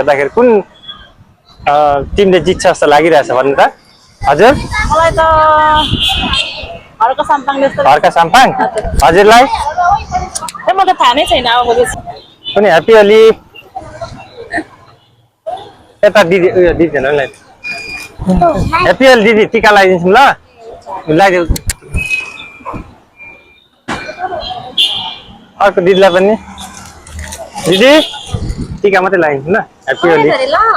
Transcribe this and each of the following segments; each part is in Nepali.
हेर्दाखेरि कुन टिमले जित्छ जस्तो लागिरहेछ भन्नु त? हजुर मलाई त हर्का साम्पाङ जस्तो हर्का साम्पाङ हजुरलाई म त थाहा नै छैन अब कुनै ह्याप्पी होली यता दिदी उयो दिदी हेर्नु ह्याप्पी होली दिदी टिका लगाइदिन्छु ल लगाइदेऊ अर्को दिदीलाई पनि दिदी टिका मात्रै लगाइदिन्छु ल ह्याप्पी होली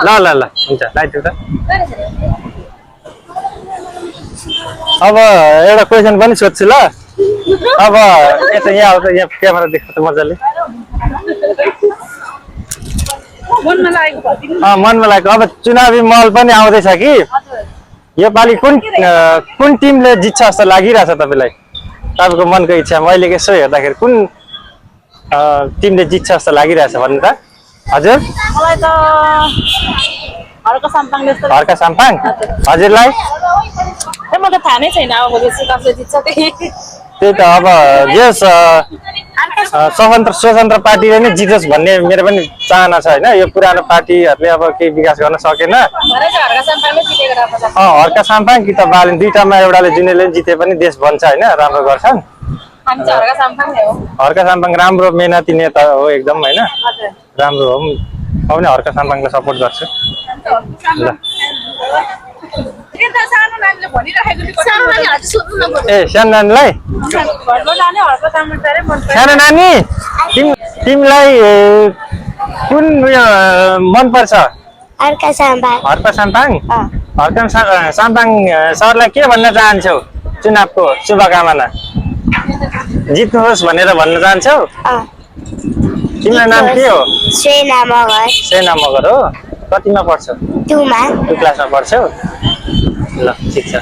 ल ल ल हुन्छ लगाइदेऊ त अब एउटा क्वेसन पनि सोध्छु ल अब यता यहाँ आउँछ यहाँ क्यामेरा देख्छ त मजाले मनमा लागेको अब चुनावी महल पनि आउँदैछ कि योपालि कुन टिमले जित्छ जस्तो लागिरहेछ तपाईँलाई तपाईँको मनको इच्छा मैले यसो हेर्दाखेरि कुन टिमले जित्छ जस्तो लागिरहेछ भन्नु त हजुर मलाई त हर्का साम्पाङ जस्तो हर्का साम्पाङ हजुरलाई म त थाहा नै छैन अब कसले जित्छ त्यही त अब यस स्वतन्त्र पार्टीले नै जितोस् भन्ने मेरो पनि चाहना छ होइन यो पुरानो पार्टीहरूले अब केही विकास गर्न सकेन हर्का साम्पाङ कि त बालेन दुईटामा एउटाले जुनैले जिते पनि देश बन्छ होइन राम्रो गर्छन् हर्का साम्पाङ राम्रो मेहनती नेता हो एकदम होइन राम्रो हो अब नि हर्का साम्पाङलाई सपोर्ट गर्छु ल ए सानो नानीलाई सानो नानी तिमीलाई कुन उयो मनपर्छ हर्का साम्पाङ हर्का साम्पाङ हर्का साम्पाङ सरलाई के भन्न चाहन्छौ चुनावको शुभकामना जित्नुहोस् भनेर भन्न चाहन्छौ तिम्रो नाम के हो सेना मगर सेना मगर हो कतिमा पढ्छौ 2 मा 2 क्लासमा पढ्छौ ल ठिक छ